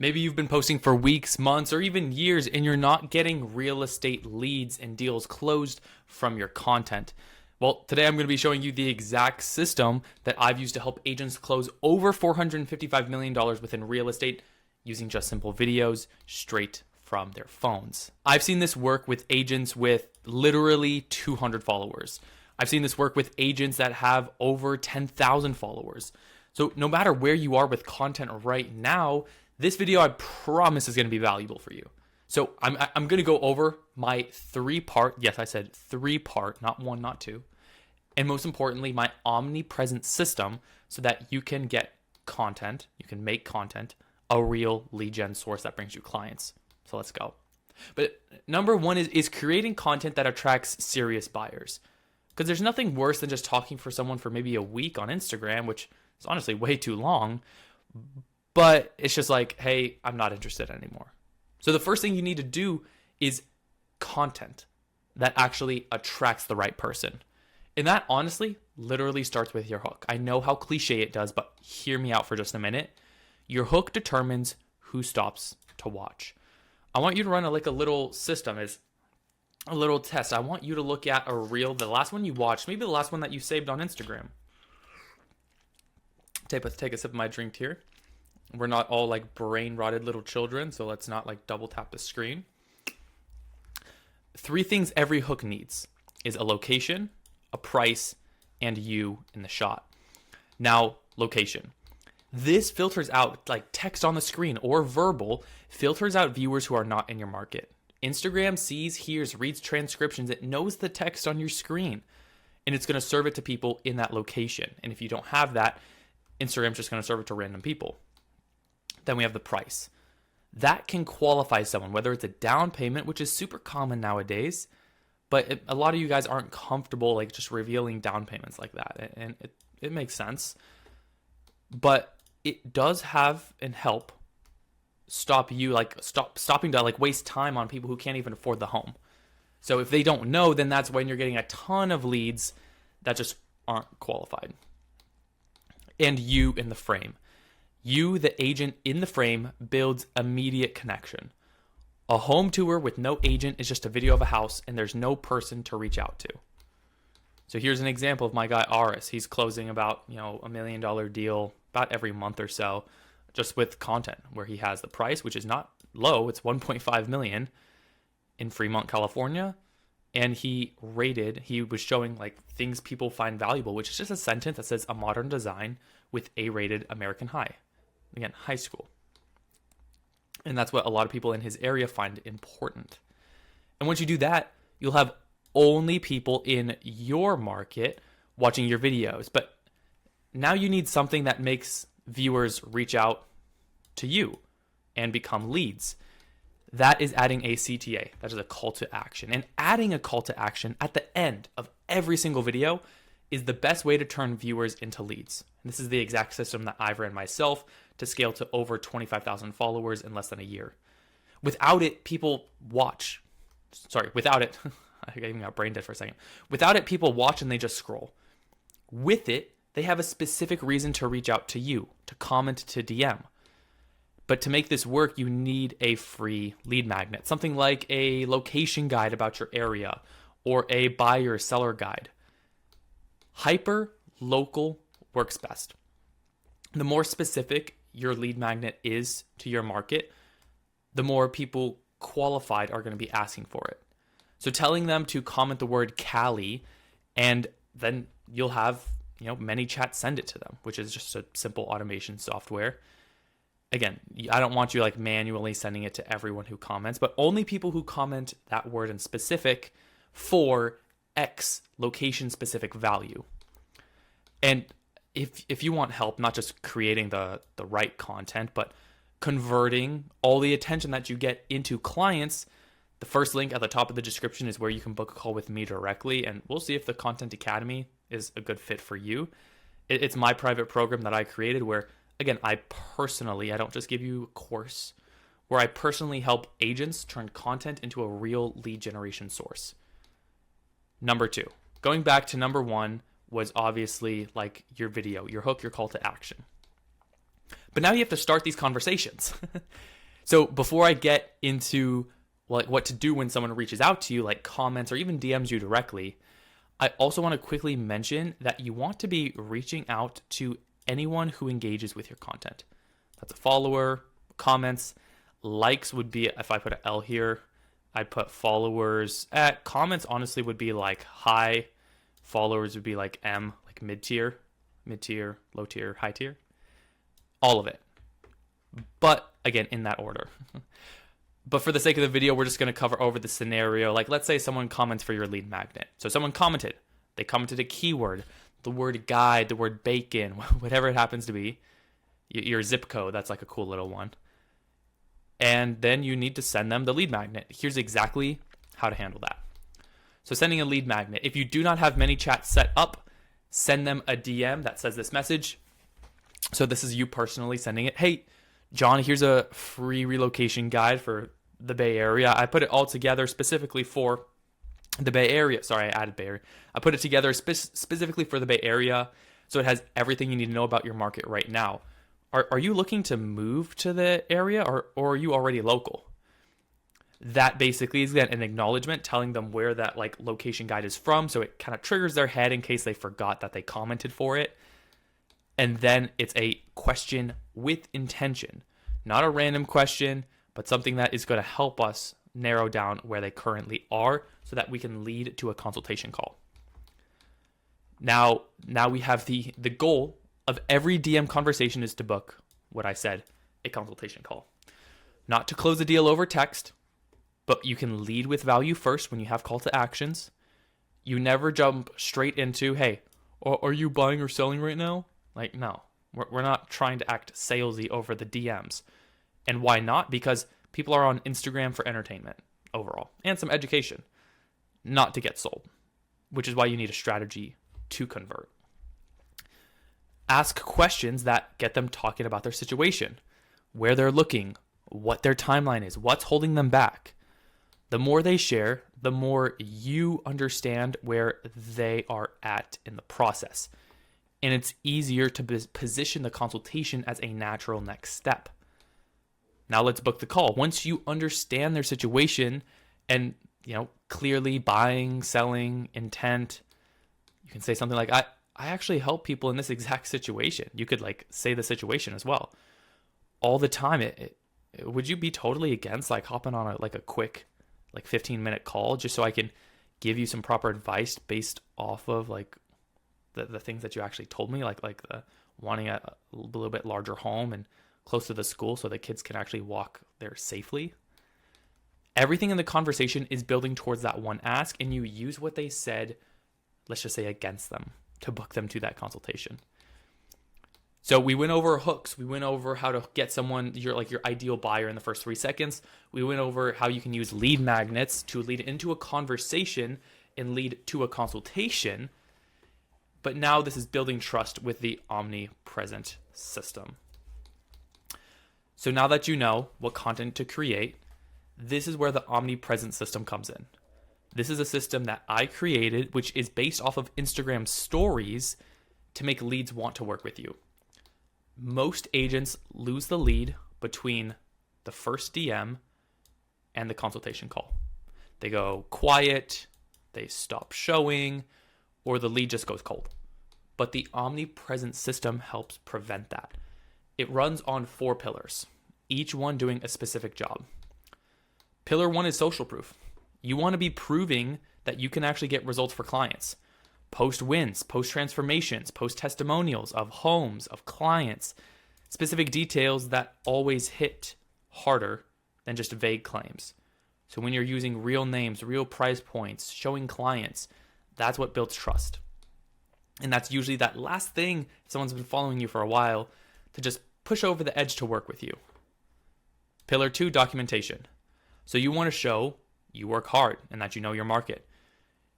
Maybe you've been posting for weeks, months, or even years, and you're not getting real estate leads and deals closed from your content. Well, today I'm going to be showing you the exact system that I've used to help agents close over $455 million within real estate using just simple videos straight from their phones. I've seen this work with agents with literally 200 followers. I've seen this work with agents that have over 10,000 followers. So no matter where you are with content right now, this video I promise is going to be valuable for you. So I'm going to go over my three-part, yes, I said three-part, not one, not two, and most importantly, my omnipresent system so that you can get content, you can make content, a real lead gen source that brings you clients. So let's go. But number one is creating content that attracts serious buyers. Because there's nothing worse than just talking for someone for maybe a week on Instagram, which is honestly way too long. But it's just like, hey, I'm not interested anymore. So the first thing you need to do is content that actually attracts the right person. And that honestly literally starts with your hook. I know how cliche it does, but hear me out for just a minute. Your hook determines who stops to watch. I want you to run a little system, is a little test. I want you to look at a reel, the last one you watched, maybe the last one that you saved on Instagram. Take a sip of my drink here. We're not all like brain rotted little children, so let's not like double tap the screen. Three things every hook needs is a location, a price, and you in the shot. Now, location. This filters out, like text on the screen or verbal, filters out viewers who are not in your market. Instagram sees, hears, reads transcriptions. It knows the text on your screen, and it's going to serve it to people in that location. And if you don't have that, Instagram's just going to serve it to random people. Then we have the price. That can qualify someone, whether it's a down payment, which is super common nowadays, but a lot of you guys aren't comfortable like just revealing down payments like that. And it makes sense. But it does have and help stopping to like waste time on people who can't even afford the home. So if they don't know, then that's when you're getting a ton of leads that just aren't qualified. And you in the frame. You, the agent in the frame, builds immediate connection. A home tour with no agent is just a video of a house and there's no person to reach out to. So here's an example of my guy Aris. He's closing about, $1 million deal about every month or so just with content where he has the price, which is not low. It's 1.5 million in Fremont, California. And he was showing like things people find valuable, which is just a sentence that says a modern design with A-rated American High. Again, high school. And that's what a lot of people in his area find important. And once you do that, you'll have only people in your market watching your videos. But now you need something that makes viewers reach out to you and become leads. That is adding a CTA. That is a call to action. And adding a call to action at the end of every single video is the best way to turn viewers into leads. And this is the exact system that I've ran myself to scale to over 25,000 followers in less than a year. Without it, people watch. Without it, I even got brain dead for a second. Without it, people watch and they just scroll. With it, they have a specific reason to reach out to you, to comment, to DM. But to make this work, you need a free lead magnet, something like a location guide about your area or a buyer seller guide. Hyper local works best. The more specific your lead magnet is to your market, the more people qualified are going to be asking for it. So telling them to comment the word Cali, and then you'll have ManyChat send it to them, which is just a simple automation software. Again, I don't want you like manually sending it to everyone who comments, but only people who comment that word in specific for X location specific value. And if you want help, not just creating the right content, but converting all the attention that you get into clients, the first link at the top of the description is where you can book a call with me directly, and we'll see if the Content Academy is a good fit for you. It's my private program that I created where, again, I don't just give you a course, where I personally help agents turn content into a real lead generation source. Number two, going back to number one, was obviously like your video, your hook, your call to action. But now you have to start these conversations. So before I get into what to do when someone reaches out to you, like comments or even DMs you directly, I also want to quickly mention that you want to be reaching out to anyone who engages with your content. That's a follower, comments, likes would be, if I put an L here, I'd put followers. Comments honestly would be like high, followers would be like M, like mid-tier, low tier, high tier, all of it. But again, in that order. But for the sake of the video, we're just going to cover over the scenario. Like, let's say someone comments for your lead magnet. So someone commented. They commented a keyword, the word guide, the word bacon, whatever it happens to be. Your zip code, that's like a cool little one. And then you need to send them the lead magnet. Here's exactly how to handle that. So sending a lead magnet. If you do not have ManyChat set up, send them a DM that says this message. So this is you personally sending it. Hey, John, here's a free relocation guide for the Bay Area. I put it all together specifically for the Bay Area. Sorry, I added Bay Area. I put it together specifically for the Bay Area. So it has everything you need to know about your market right now. Are you looking to move to the area or are you already local? That basically is an acknowledgement telling them where that like location guide is from. So it kind of triggers their head in case they forgot that they commented for it. And then it's a question with intention, not a random question, but something that is going to help us narrow down where they currently are so that we can lead to a consultation call. Now we have the goal of every DM conversation is to book what I said, a consultation call. Not to close a deal over text, but you can lead with value first when you have call to actions. You never jump straight into, hey, are you buying or selling right now? Like, no, we're not trying to act salesy over the DMs. And why not? Because people are on Instagram for entertainment overall and some education, not to get sold, which is why you need a strategy to convert. Ask questions that get them talking about their situation, where they're looking, what their timeline is, what's holding them back. The more they share, the more you understand where they are at in the process. And it's easier to position the consultation as a natural next step. Now let's book the call. Once you understand their situation and, clearly buying, selling, intent, you can say something like, I actually help people in this exact situation. You could say the situation as well. All the time, would you be totally against hopping on a quick 15-minute call just so I can give you some proper advice based off of the things that you actually told me, like the wanting a little bit larger home and close to the school so the kids can actually walk there safely. Everything in the conversation is building towards that one ask, and you use what they said, let's just say against them, to book them to that consultation. So we went over hooks. We went over how to get someone, your ideal buyer in the first 3 seconds. We went over how you can use lead magnets to lead into a conversation and lead to a consultation. But now this is building trust with the Omnipresent system. So now that you know what content to create, this is where the Omnipresent system comes in. This is a system that I created, which is based off of Instagram stories to make leads want to work with you. Most agents lose the lead between the first DM and the consultation call. They go quiet, they stop showing, or the lead just goes cold. But the Omnipresent system helps prevent that. It runs on 4 pillars, each one doing a specific job. Pillar 1 is social proof. You want to be proving that you can actually get results for clients. Post wins, post transformations, post testimonials of homes, of clients, specific details that always hit harder than just vague claims. So when you're using real names, real price points, showing clients, that's what builds trust. And that's usually that last thing, if someone's been following you for a while, to just push over the edge to work with you. Pillar 2, documentation. So you want to show you work hard and that you know your market.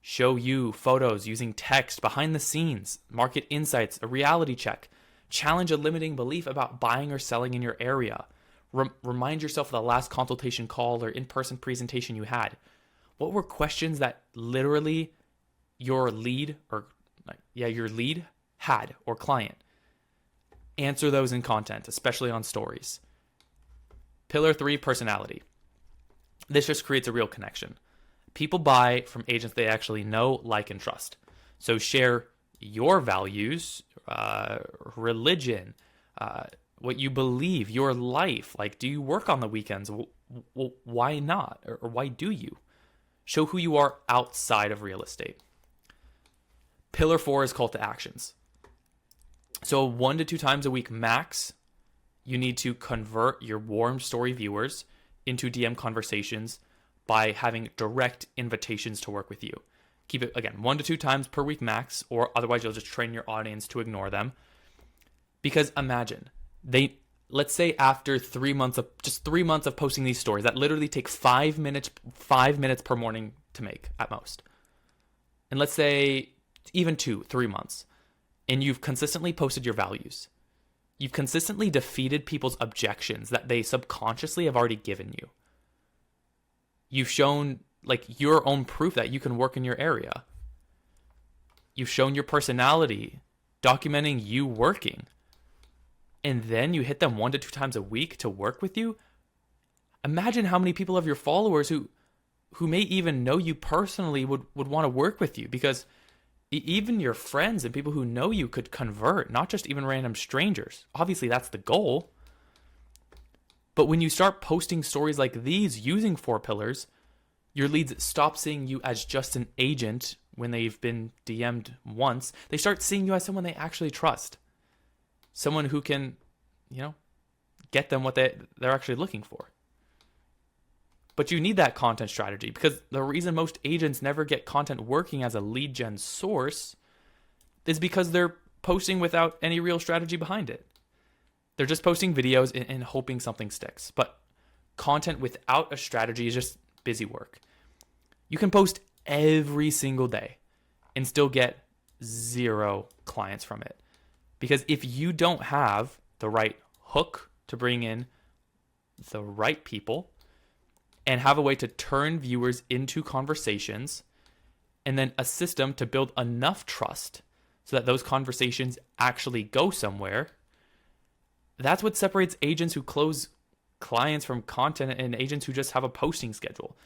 Show you photos using text, behind the scenes, market insights, a reality check. Challenge a limiting belief about buying or selling in your area. Remind yourself of the last consultation call or in-person presentation you had. What were questions that literally your lead had or client? answer those in content, especially on stories. Pillar 3, personality. This just creates a real connection. People buy from agents they actually know, like, and trust. So share your values, religion, what you believe, your life. Like, do you work on the weekends? Well, why not? Or why do you? Show who you are outside of real estate. Pillar 4 is call to actions. So 1 to 2 times a week max, you need to convert your warm story viewers into DM conversations by having direct invitations to work with you. Keep it, again, 1 to 2 times per week max, or otherwise you'll just train your audience to ignore them. Because imagine, let's say after 3 months of posting these stories that literally take 5 minutes per morning to make at most. And let's say even 2-3 months, and you've consistently posted your values. You've consistently defeated people's objections that they subconsciously have already given you. You've shown like your own proof that you can work in your area. You've shown your personality, documenting you working. And then you hit them 1 to 2 times a week to work with you. Imagine how many people of your followers who may even know you personally would want to work with you, because even your friends and people who know you could convert, not just even random strangers. Obviously, that's the goal. But when you start posting stories like these using 4 pillars, your leads stop seeing you as just an agent when they've been DM'd once. They start seeing you as someone they actually trust. Someone who can, get them what they're actually looking for. But you need that content strategy, because the reason most agents never get content working as a lead gen source is because they're posting without any real strategy behind it. They're just posting videos and hoping something sticks. But content without a strategy is just busy work. You can post every single day and still get 0 clients from it. Because if you don't have the right hook to bring in the right people, and have a way to turn viewers into conversations, and then a system to build enough trust so that those conversations actually go somewhere, that's what separates agents who close clients from content and agents who just have a posting schedule.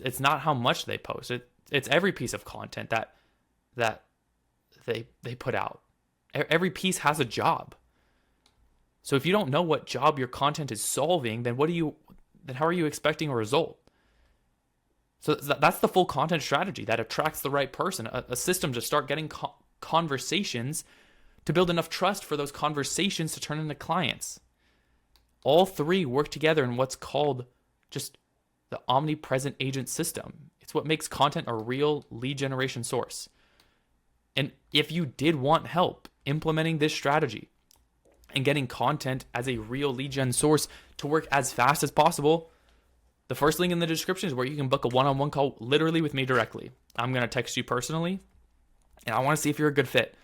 It's not how much they post. It's every piece of content that they put out. Every piece has a job. So if you don't know what job your content is solving, then how are you expecting a result? So that's the full content strategy that attracts the right person, a system to start getting conversations, to build enough trust for those conversations to turn into clients. All 3 work together in what's called just the Omnipresent Agent System. It's what makes content a real lead generation source. And if you did want help implementing this strategy and getting content as a real lead gen source to work as fast as possible, the first link in the description is where you can book a one-on-one call literally with me directly. I'm going to text you personally, and I want to see if you're a good fit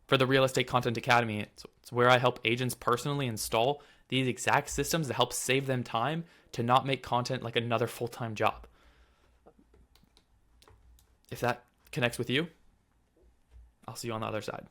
for the Real Estate Content Academy. It's where I help agents personally install these exact systems to help save them time to not make content like another full-time job. If that connects with you, I'll see you on the other side.